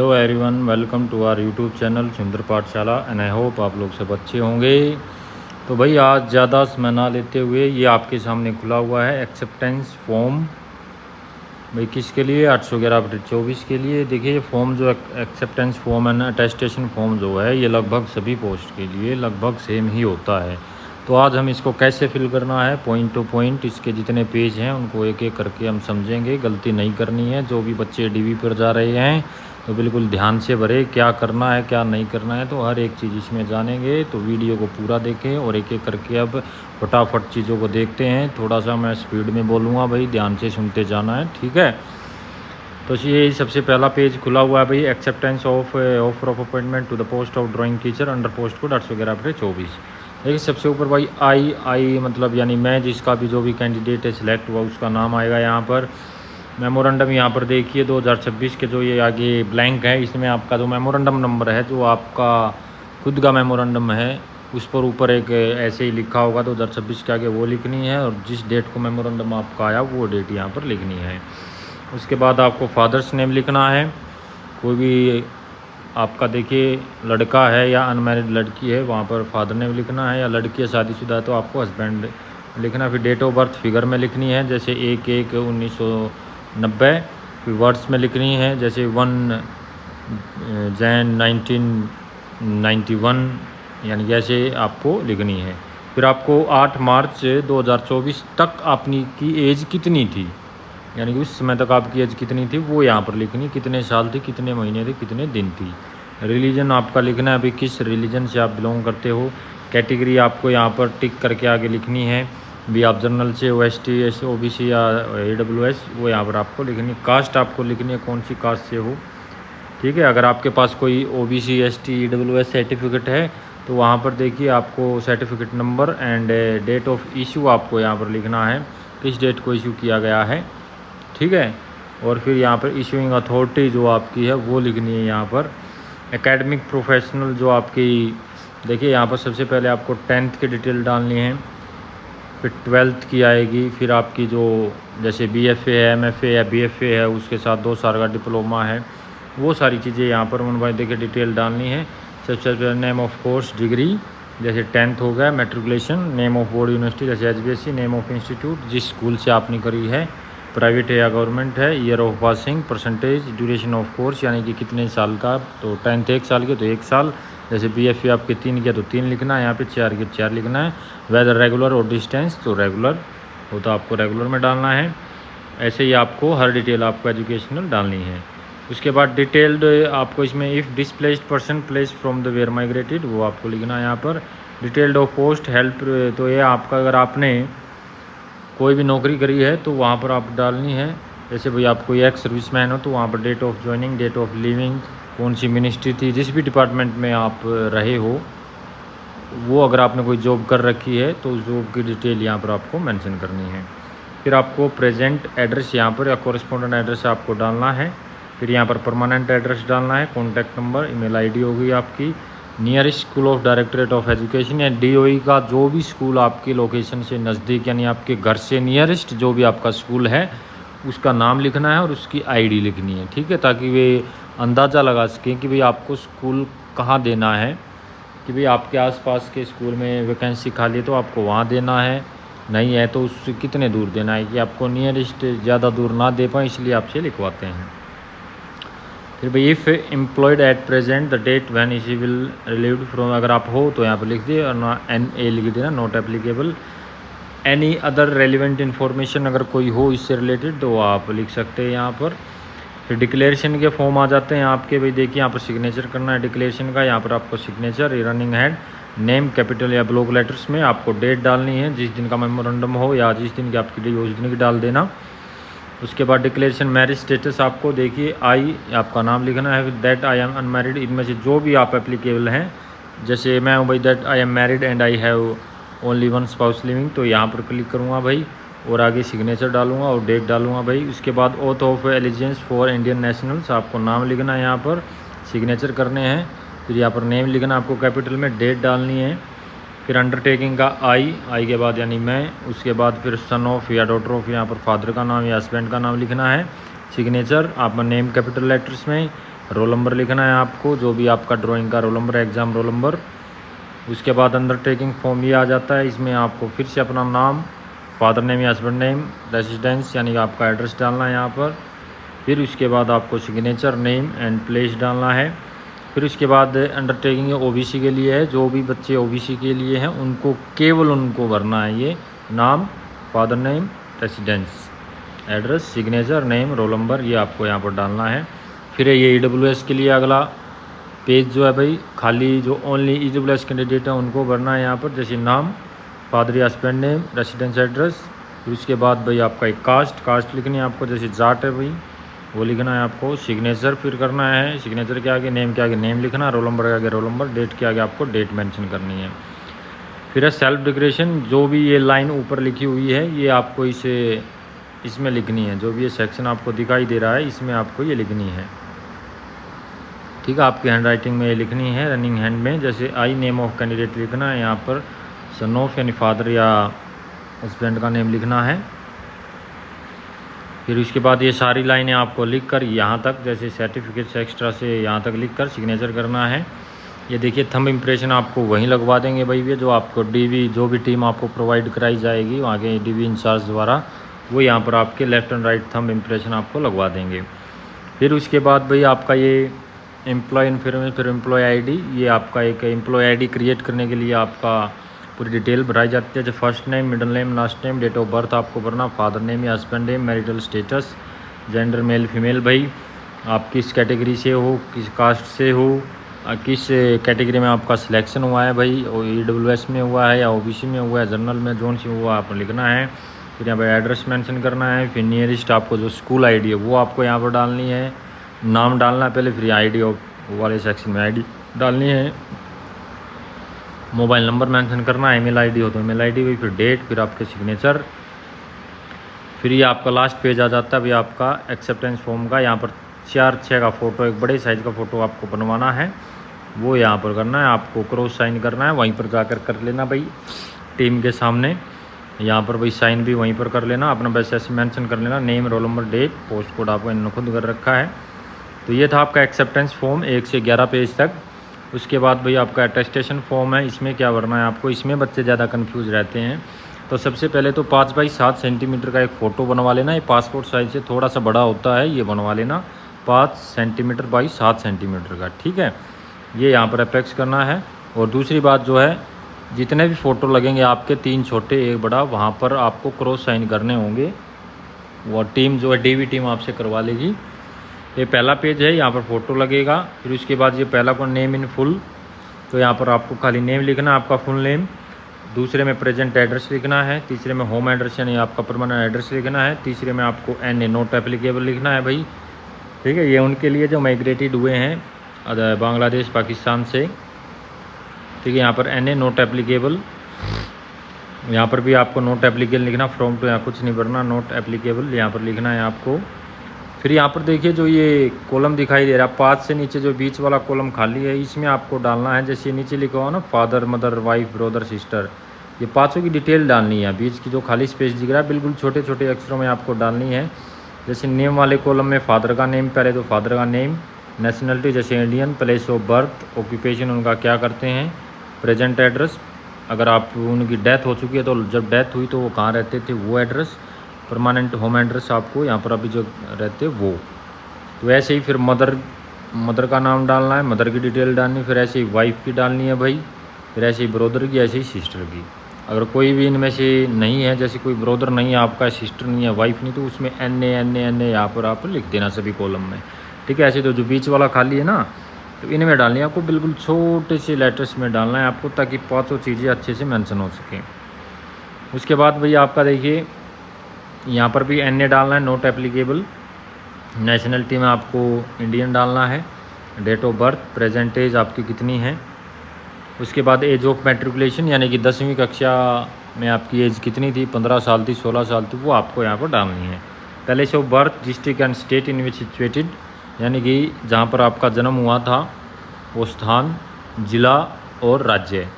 Hello everyone, welcome to our YouTube channel Sundar Pathshala and I hope आप लोग सब अच्छे होंगे। तो भाई आज ज़्यादा समय ना लेते हुए ये आपके सामने खुला हुआ है एक्सेप्टेंस फॉर्म। भाई किसके लिए? 811/24 के लिए। देखिए ये फॉर्म जो acceptance form and attestation form जो है ये लगभग सभी पोस्ट के लिए लगभग सेम ही होता है। तो आज हम इसको कैसे फिल करना है पॉइंट टू पॉइंट, इसके जितने पेज हैं उनको एक एक करके हम समझेंगे। गलती नहीं करनी है। जो भी बच्चे डीवी पर जा रहे हैं तो बिल्कुल ध्यान से भरे, क्या करना है क्या नहीं करना है, तो हर एक चीज़ इसमें जानेंगे। तो वीडियो को पूरा देखें और एक एक करके अब फटाफट चीज़ों को देखते हैं। थोड़ा सा मैं स्पीड में बोलूँगा भाई, ध्यान से सुनते जाना है, ठीक है। तो ये सबसे पहला पेज खुला हुआ है भाई, acceptance of offer of appointment to the post of drawing teacher under post code 811/24। देखिए सबसे ऊपर भाई आई मतलब यानी मैं जिसका भी जो भी कैंडिडेट है सिलेक्ट हुआ उसका नाम आएगा यहाँ पर। मेमोरेंडम यहाँ पर देखिए 2026 के जो ये आगे ब्लैंक है इसमें आपका जो मेमोरेंडम नंबर है जो आपका खुद का मेमोरेंडम है उस पर ऊपर एक ऐसे ही लिखा होगा 2026 के आगे वो लिखनी है, और जिस डेट को मेमोरेंडम आपका आया वो डेट यहाँ पर लिखनी है। उसके बाद आपको फादर्स नेम लिखना है। कोई भी आपका देखिए लड़का है या अनमैरिड लड़की है वहाँ पर फादर नेम लिखना है, या लड़की है शादीशुदा है तो आपको हस्बैंड लिखना है। फिर डेट ऑफ बर्थ फिगर में लिखनी है, जैसे 1/1/1990। फिर वर्ड्स में लिखनी है, जैसे 1 जैन 1991, यानी जैसे आपको लिखनी है। फिर आपको 8 मार्च 2024 तक आपकी की एज कितनी थी, यानी कि उस समय तक आपकी एज कितनी थी वो यहाँ पर लिखनी, कितने साल थी, कितने महीने थे, कितने दिन थी। रिलीजन आपका लिखना है अभी किस रिलीजन से आप बिलोंग करते हो। कैटेगरी आपको यहाँ पर टिक करके आगे लिखनी है, भी आप जनरल से हो, ST OBC या AWS, वो यहाँ पर आपको लिखनी है। कास्ट आपको लिखनी है कौन सी कास्ट से हो, ठीक है। अगर आपके पास कोई OBC ST EWS सर्टिफिकेट है तो वहाँ पर देखिए आपको certificate number and date of issue आपको यहाँ पर लिखना है, किस डेट को इशू किया गया है, ठीक है। और फिर यहाँ पर इशूइंग अथॉरिटी जो आपकी है वो लिखनी है यहाँ पर। एकेडमिक प्रोफेशनल जो आपकी देखिए यहाँ पर सबसे पहले आपको 10th की डिटेल डालनी है, फिर 12th की आएगी, फिर आपकी जो जैसे BFA है, MFA है, BFA है, उसके साथ 2 साल का डिप्लोमा है, वो सारी चीज़ें यहाँ पर उन देखिए डिटेल डालनी है। सबसे पहले नेम ऑफ कोर्स डिग्री, जैसे 10th हो गया, matriculation, name of board university जैसे HBSC, नेम ऑफ इंस्टीट्यूट जिस स्कूल से आपने करी है, प्राइवेट है या गवर्नमेंट है, year of passing, percentage, duration of course यानी कि कितने साल का। तो 10th 1 साल के तो 1 साल, जैसे BFA आपके 3 किया तो 3 लिखना है, यहाँ पे 4 के 4 लिखना है। वेदर रेगुलर और डिस्टेंस तो रेगुलर हो तो आपको रेगुलर में डालना है। ऐसे ही आपको हर डिटेल आपको एजुकेशनल डालनी है। उसके बाद डिटेल्ड आपको इसमें if displaced person place from the where migrated वो आपको लिखना है यहाँ पर। डिटेल्ड ऑफ पोस्ट हेल्प, तो ये आपका अगर आपने कोई भी नौकरी करी है तो वहाँ पर आप डालनी है। जैसे भाई आप कोई एक्स सर्विसमैन हो तो वहाँ पर date of joining, date of leaving, कौन सी मिनिस्ट्री थी, जिस भी डिपार्टमेंट में आप रहे हो वो अगर आपने कोई जॉब कर रखी है तो उस जॉब की डिटेल यहाँ पर आपको मेंशन करनी है। फिर आपको प्रेजेंट एड्रेस यहाँ पर या कॉरेस्पॉन्डेंट एड्रेस आपको डालना है। फिर यहाँ पर परमानेंट एड्रेस डालना है, कॉन्टैक्ट नंबर, ईमेल ID होगी आपकी, nearest school of directorate of education या DOE का जो भी स्कूल आपकी लोकेशन से नज़दीक यानी आपके घर से नियरेस्ट जो भी आपका स्कूल है उसका नाम लिखना है और उसकी ID लिखनी है, ठीक है, ताकि वे अंदाज़ा लगा सकें कि भाई आपको स्कूल कहाँ देना है, कि भाई आपके आसपास के स्कूल में वैकेंसी खाली है तो आपको वहाँ देना है, नहीं है तो उससे कितने दूर देना है, कि आपको नियरेस्ट ज़्यादा दूर ना दे पाएँ इसलिए आपसे लिखवाते हैं। फिर भाई if employed at present the date when is will relieved from, अगर आप हो तो यहाँ पर लिख दिए और ना NA लिख देना, not applicable. Any other relevant information अगर कोई हो इससे रिलेटेड तो आप लिख सकते हैं यहाँ पर। फिर डिक्लेरेशन के फॉर्म आ जाते हैं आपके, भाई देखिए यहाँ पर सिग्नेचर करना है डिक्लेरेशन का, यहाँ पर आपको signature, running head, name capital या ब्लॉक लेटर्स में, आपको डेट डालनी है जिस दिन का मेमोरेंडम हो या जिस दिन की आपकी डेट उस दिन की डाल देना। उसके बाद डिक्लेरेशन मैरिज स्टेटस आपको देखिए आई आपका नाम लिखना है, दैट आई एम अनमैरिड, इनमें से जो भी आप एप्लीकेबल हैं, जैसे मैं हूँ भाई that I am married and I have only 1 spouse living, तो यहाँ पर क्लिक करूँगा भाई और आगे सिग्नेचर डालूंगा और डेट डालूंगा भाई। उसके बाद oath of allegiance for Indian nationals, आपको नाम लिखना है यहाँ पर, सिग्नेचर करने हैं, फिर यहाँ पर नेम लिखना आपको कैपिटल में, डेट डालनी है। फिर अंडरटेकिंग का आई के बाद यानी मैं, उसके बाद फिर सन ऑफ या डॉटर ऑफ, यहाँ पर फादर का नाम या हस्बैंड का नाम लिखना है, सिग्नेचर आप नेम कैपिटल लेटर्स में, रोल नंबर लिखना है आपको, जो भी आपका ड्राइंग का roll number, exam roll number. उसके बाद अंडरटेकिंग फॉर्म ये आ जाता है, इसमें आपको फिर से अपना नाम, फादर नेम या हस्बैंड नेम, रेसिडेंस यानी कि आपका एड्रेस डालना है यहाँ पर। फिर उसके बाद आपको सिग्नेचर, नेम एंड प्लेस डालना है। फिर उसके बाद अंडरटेकिंग ओबीसी के लिए है, जो भी बच्चे ओबीसी के लिए हैं उनको केवल उनको भरना है ये नाम, father name, residence, address, signature, name, roll number, ये आपको यहाँ पर डालना है। फिर ये ईडब्ल्यूएस के लिए अगला पेज जो है भाई, खाली जो ओनली ईडब्ल्यूएस कैंडिडेट हैं उनको भरना है यहाँ पर, जैसे नाम, फादर या हस्बैंड नेम, रेसिडेंस एड्रेस। फिर उसके बाद भाई आपका एक कास्ट लिखनी है आपको, जैसे जाट है भाई वो लिखना है आपको। सिग्नेचर फिर करना है, सिग्नेचर के आगे नेम के आगे नेम लिखना, रोल नंबर के आगे रोल नंबर, डेट के आगे आपको डेट मेंशन करनी है। फिर है सेल्फ डिक्लेरेशन, जो भी ये लाइन ऊपर लिखी हुई है ये आपको इसमें लिखनी है, जो भी ये सेक्शन आपको दिखाई दे रहा है इसमें आपको ये लिखनी है, ठीक है। आपकी हैंड राइटिंग में ये लिखनी है, रनिंग हैंड में। जैसे आई नेम ऑफ कैंडिडेट लिखना है यहाँ पर, सन ऑफ यानी फादर या हस्बैंड का नेम लिखना है। फिर उसके बाद ये सारी लाइनें आपको लिख कर यहाँ तक, जैसे सर्टिफिकेट से एक्स्ट्रा से यहाँ तक लिख कर सिग्नेचर करना है। ये देखिए थंब इम्प्रेशन आपको वहीं लगवा देंगे भाई, ये जो आपको डीवी जो भी टीम आपको प्रोवाइड कराई जाएगी वहाँ के डीवी इंचार्ज द्वारा, वो यहाँ पर आपके left and right thumb impression आपको लगवा देंगे। फिर उसके बाद भाई आपका ये एम्प्लॉय इन्फॉर्मेशन, फिर एम्प्लॉय आईडी, ये आपका एक एम्प्लॉय आईडी क्रिएट करने के लिए आपका पूरी डिटेल भराई जाती है, जैसे first name, middle name, last name, date of birth आपको भरना, फादर नेम या husband name, marital status, gender male female भाई, आप किस कैटेगरी से हो, किस कास्ट से हो, किस कैटेगरी में आपका सिलेक्शन हुआ है भाई, ईडब्ल्यूएस में हुआ है या ओबीसी में हुआ है, जनरल में जोन से हुआ आपको लिखना है। फिर यहाँ पर एड्रेस मेंशन करना है। फिर नियरेस्ट आपको जो स्कूल आईडी है वो आपको यहाँ पर डालनी है, नाम डालना है पहले, फिर आईडी वाले सेक्शन में आईडी डालनी है, मोबाइल नंबर मेंशन करना है, ईमेल आईडी हो तो ईमेल आईडी भी, फिर डेट, फिर आपके सिग्नेचर। फिर ये आपका लास्ट पेज आ जाता है भाई आपका एक्सेप्टेंस फॉर्म का। यहाँ पर 4:6 का फ़ोटो, एक बड़े साइज़ का फ़ोटो आपको बनवाना है, वो यहाँ पर करना है, आपको क्रॉस साइन करना है, वहीं पर जाकर कर लेना भाई टीम के सामने। यहाँ पर भाई साइन भी वहीं पर कर लेना, अपना बस ऐसे मेंशन कर लेना, name, roll number, date, post code आपको इन्होंने खुद कर रखा है। तो ये था आपका एक्सेप्टेंस फॉर्म 1 से 11 पेज तक। उसके बाद भाई आपका अटेस्टेशन फॉर्म है, इसमें क्या भरना है आपको, इसमें बच्चे ज़्यादा कंफ्यूज रहते हैं। तो सबसे पहले तो 5x7 सेंटीमीटर का एक फ़ोटो बनवा लेना, ये पासपोर्ट साइज़ से थोड़ा सा बड़ा होता है, ये बनवा लेना 5 सेंटीमीटर बाई 7 सेंटीमीटर का, ठीक है। ये यहाँ पर अपेक्स करना है। और दूसरी बात जो है, जितने भी फ़ोटो लगेंगे आपके 3 छोटे 1 बड़ा, वहाँ पर आपको क्रॉस साइन करने होंगे, वो टीम जो है डीवी टीम आपसे करवा लेगी। ये पहला पेज है, यहाँ पर फ़ोटो लगेगा। फिर उसके बाद ये पहला को नेम इन फुल, तो यहाँ पर आपको खाली नेम लिखना है, आपका फुल नेम। दूसरे में प्रेजेंट एड्रेस लिखना है। तीसरे में होम एड्रेस यानी आपका परमानेंट एड्रेस लिखना है। तीसरे में आपको NA नॉट एप्लीकेबल लिखना है भाई, ठीक है। ये उनके लिए जो माइग्रेटेड हुए हैं बांग्लादेश पाकिस्तान से, ठीक है। यहाँ पर NA नॉट एप्लीकेबल, यहाँ पर भी आपको नॉट एप्लीकेबल लिखना, फ्रॉम टू यहाँ कुछ नहीं भरना, नॉट एप्लीकेबल यहाँ पर लिखना है आपको। फिर यहाँ पर देखिए जो ये कॉलम दिखाई दे रहा है 5 से नीचे जो बीच वाला कॉलम खाली है, इसमें आपको डालना है, जैसे नीचे लिखा हुआ ना father, mother, wife, brother, sister, ये 5 की डिटेल डालनी है। बीच की जो खाली स्पेस दिख रहा है बिल्कुल छोटे छोटे अक्षरों में आपको डालनी है। जैसे नेम वाले कॉलम में फादर का नेम, पहले तो फादर का नेम, नेशनलिटी जैसे Indian, place of birth, occupation उनका क्या करते हैं, प्रेजेंट एड्रेस, अगर आप उनकी डेथ हो चुकी है तो जब डेथ हुई तो वो कहाँ रहते थे वो एड्रेस, परमानेंट होम एड्रेस आपको यहाँ पर अभी जो रहते वो। तो ऐसे ही फिर मदर का नाम डालना है, मदर की डिटेल डालनी, फिर ऐसे ही वाइफ की डालनी है भाई, फिर ऐसे ही ब्रदर की, ऐसे ही सिस्टर की। अगर कोई भी इनमें से नहीं है, जैसे कोई ब्रदर नहीं है आपका, सिस्टर नहीं है, वाइफ नहीं, तो उसमें NA यहाँ पर आप लिख देना सभी कॉलम में, ठीक है। ऐसे तो जो बीच वाला खाली है ना, तो इनमें डालनी है आपको, बिल्कुल छोटे से लेटर्स में डालना है आपको, ताकि 5 चीज़ें अच्छे से मेंशन हो सकें। उसके बाद भैया आपका देखिए यहाँ पर भी NA डालना है, नॉट एप्लीकेबल। नेशनलिटी में आपको इंडियन डालना है। Date of birth, present age आपकी कितनी है। उसके बाद एज ऑफ मैट्रिकुलेशन यानी कि 10वीं कक्षा में आपकी एज कितनी थी, 15 साल थी, 16 साल थी, वो आपको यहाँ पर डालनी है। Place of birth, district and state in which situated, यानी कि जहाँ पर आपका जन्म हुआ था वो स्थान, ज़िला और राज्य।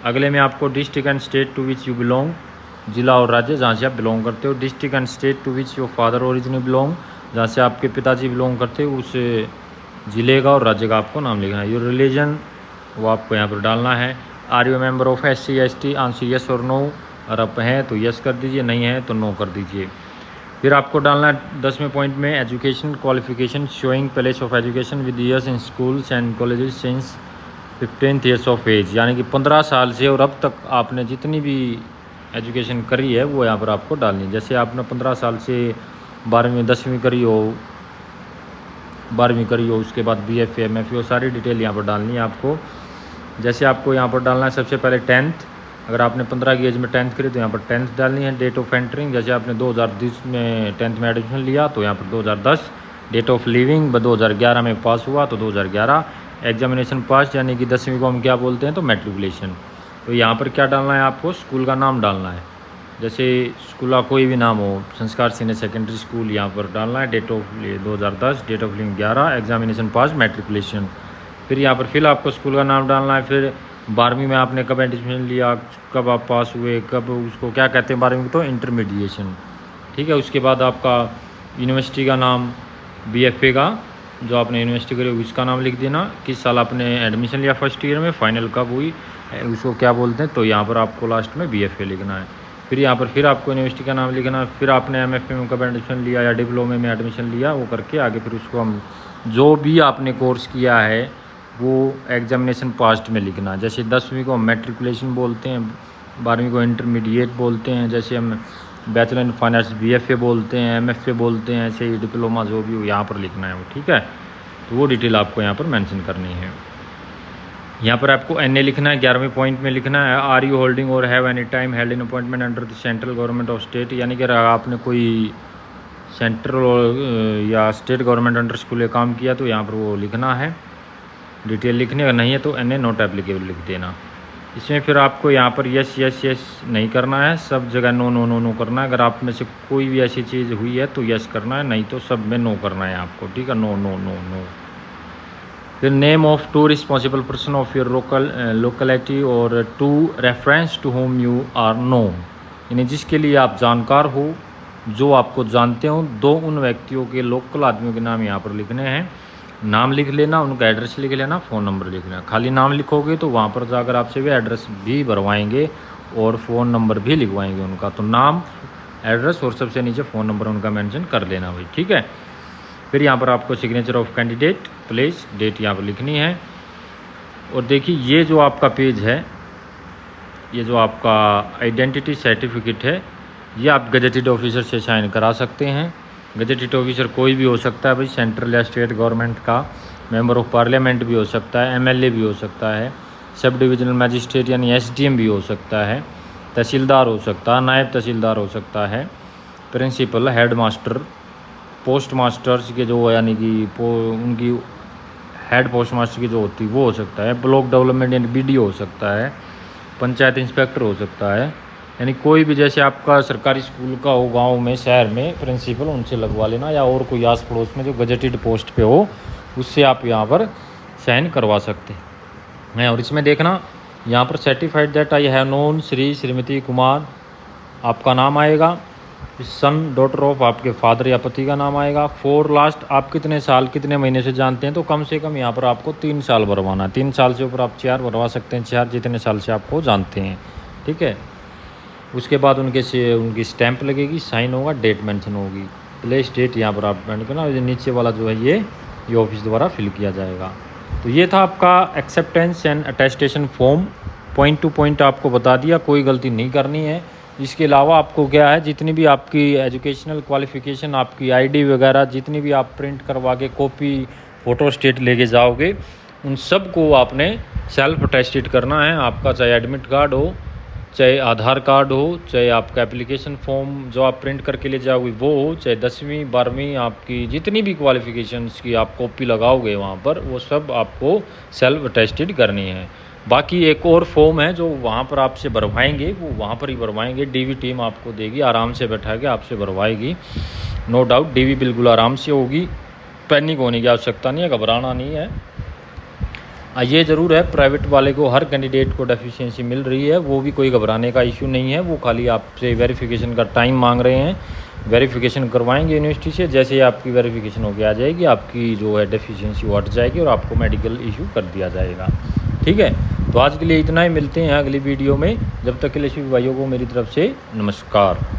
अगले में आपको district and state to which you belong, ज़िला और राज्य जहाँ से आप बिलोंग करते हो। District and state to which your father originally belong, जहाँ से आपके पिताजी बिलोंग करते हो उस ज़िले का और राज्य का आपको नाम लिखना है। योर रिलीजन वो आपको यहाँ पर डालना है। Are you member of SC/ST, answer yes और नो। और आप हैं तो यस कर दीजिए, नहीं है तो नो कर दीजिए। फिर आपको डालना है 10वें पॉइंट में education qualification showing place of education with years in schools and colleges since 15 years of age, यानी कि 15 साल से और अब तक आपने जितनी भी एजुकेशन करी है वो यहाँ पर आपको डालनी है। जैसे आपने 15 साल से 12वीं 10वीं करी हो, 12वीं करी हो, उसके बाद BFA MFA सारी डिटेल यहाँ पर डालनी है आपको। जैसे आपको यहाँ पर डालना है सबसे पहले 10th, अगर आपने 15 की एज में 10th करी तो यहाँ पर 10th डालनी है। डेट ऑफ एंटरिंग, जैसे आपने 2010 में 10th में एडमिशन लिया तो यहाँ पर 2010। डेट ऑफ लिविंग 2011 में पास हुआ तो 2011। एग्जामिनेशन पास यानी कि 10वीं को हम क्या बोलते हैं तो मैट्रिकुलेशन। तो यहाँ पर क्या डालना है आपको, स्कूल का नाम डालना है। जैसे स्कूल का कोई भी नाम हो, संस्कार सीनियर सेकेंडरी स्कूल यहाँ पर डालना है। Date of 2010, date of living 11, examination pass matriculation. फिर यहाँ पर फिर आपको स्कूल का नाम डालना है। फिर 12वीं में आपने कब एडमिशन लिया, कब आप पास हुए, कब उसको क्या कहते हैं 12वीं तो इंटरमीडिएशन, ठीक है। उसके बाद आपका यूनिवर्सिटी का नाम, BFA का जो आपने यूनिवर्सिटी करी उसका नाम लिख देना। किस साल आपने एडमिशन लिया फर्स्ट ईयर में, फाइनल कब हुई, उसको क्या बोलते हैं, तो यहाँ पर आपको लास्ट में BFA लिखना है। फिर यहाँ पर फिर आपको यूनिवर्सिटी का नाम लिखना है। फिर आपने MFA में कब एडमिशन लिया या डिप्लोमे में एडमिशन लिया वो करके आगे फिर उसको हम जो भी आपने कोर्स किया है वो एग्जामिनेशन पास्ट में लिखना। जैसे 10वीं को हम मैट्रिकुलेशन बोलते हैं, 12वीं को इंटरमीडिएट बोलते हैं, जैसे हम बैचलर इन फाइनेंस BFA बोलते हैं, MFA बोलते हैं, ऐसे ही डिप्लोमा जो भी हो यहाँ पर लिखना है वो, ठीक है। तो वो डिटेल आपको यहाँ पर मेंशन करनी है। यहाँ पर आपको NA लिखना है। 11वें पॉइंट में लिखना है आर यू होल्डिंग और have any time held in appointment under the central government of state, यानी कि आपने कोई सेंट्रल या स्टेट गवर्नमेंट अंडर स्कूल में काम किया तो यहाँ पर वो लिखना है, डिटेल लिखने का। नहीं है तो NA नॉट एप्लीकेबल लिख देना। इसमें फिर आपको यहाँ पर यस यस यस नहीं करना है, सब जगह नो नो नो नो करना है। अगर आप में से कोई भी ऐसी चीज़ हुई है तो यस करना है, नहीं तो सब में नो करना है आपको, ठीक है। No no no no. फिर name of two responsible person of your locality और two reference to whom you are know, यानी जिसके लिए आप जानकार हो, जो आपको जानते हो, दो उन व्यक्तियों के लोकल आदमियों के नाम यहाँ पर लिखने हैं। नाम लिख लेना, उनका एड्रेस लिख लेना, फ़ोन नंबर लिख लेना। खाली नाम लिखोगे तो वहाँ पर जाकर आपसे वे एड्रेस भी भरवाएंगे और फ़ोन नंबर भी लिखवाएंगे उनका। तो नाम, एड्रेस और सबसे नीचे फ़ोन नंबर उनका मेंशन कर लेना भाई, ठीक है। फिर यहाँ पर आपको signature of candidate, place, date यहाँ पर लिखनी है। और देखिए ये जो आपका पेज है, ये जो आपका आइडेंटिटी सर्टिफिकेट है, ये आप गजेटेड ऑफिसर से साइन करा सकते हैं। गजेटेड ऑफिसर कोई भी हो सकता है भाई, सेंट्रल या स्टेट गवर्नमेंट का। मेंबर ऑफ पार्लियामेंट भी हो सकता है, MLA भी हो सकता है, सब डिविजनल मजिस्ट्रेट यानी SDM भी हो सकता है, तहसीलदार हो सकता है, नायब तहसीलदार हो सकता है, principal, head master, post masters के जो यानी कि उनकी हेड पोस्ट मास्टर की जो होती है वो हो सकता है, ब्लॉक डेवलपमेंट यानी BDO हो सकता है, पंचायत इंस्पेक्टर हो सकता है, यानी कोई भी जैसे आपका सरकारी स्कूल का हो गांव में, शहर में प्रिंसिपल, उनसे लगवा लेना, या और कोई आस पड़ोस में जो गजेटेड पोस्ट पे हो उससे आप यहाँ पर साइन करवा सकते हैं। और इसमें देखना यहाँ पर certified that I have known Shri Shrimati Kumar आपका नाम आएगा, सन डॉटर ऑफ आपके फादर या पति का नाम आएगा। फोर लास्ट आप कितने साल कितने महीने से जानते हैं, तो कम से कम यहाँ पर आपको 3 साल भरवाना है। 3 साल से ऊपर आप 4 भरवा सकते हैं, 4 जितने साल से आपको जानते हैं, ठीक है। उसके बाद उनकी स्टैंप लगेगी, साइन होगा, डेट मेंशन होगी, प्लेस डेट यहाँ पर आप पेंट करना। नीचे वाला जो है ये ऑफिस द्वारा फिल किया जाएगा। तो ये था आपका acceptance and attestation form, point two point आपको बता दिया, कोई गलती नहीं करनी है। इसके अलावा आपको क्या है, जितनी भी आपकी एजुकेशनल क्वालिफ़िकेशन, आपकी ID वगैरह जितनी भी आप प्रिंट करवा के कॉपी फ़ोटो स्टेट लेके जाओगे, उन सब को आपने सेल्फ अटेस्टेड करना है। आपका चाहे एडमिट कार्ड हो, चाहे आधार कार्ड हो, चाहे आपका एप्लीकेशन फॉर्म जो आप प्रिंट करके ले जाओगे वो हो, चाहे 10वीं 12वीं आपकी जितनी भी क्वालिफ़िकेशंस की आप कॉपी लगाओगे वहाँ पर, वो सब आपको सेल्फ अटेस्टेड करनी है। बाकी एक और फॉर्म है जो वहाँ पर आपसे भरवाएंगे, वो वहाँ पर ही भरवाएंगे, DV टीम आपको देगी, आराम से बैठा के आपसे भरवाएगी, नो डाउट। DV बिल्कुल आराम से होगी, पैनिक होने की आवश्यकता नहीं है, घबराना नहीं है। ये ज़रूर है, प्राइवेट वाले को हर कैंडिडेट को डेफिशिएंसी मिल रही है, वो भी कोई घबराने का इशू नहीं है, वो खाली आपसे वेरिफिकेशन का टाइम मांग रहे हैं। वेरिफिकेशन करवाएंगे यूनिवर्सिटी से। जैसे ही आपकी वेरिफिकेशन होकर आ जाएगी, आपकी जो है डेफिशिएंसी वो हट जाएगी और आपको मेडिकल इशू कर दिया जाएगा। ठीक है, तो आज के लिए इतना ही, मिलते हैं अगली वीडियो में। जब तक के लिए सभी भाइयों को मेरी तरफ से नमस्कार।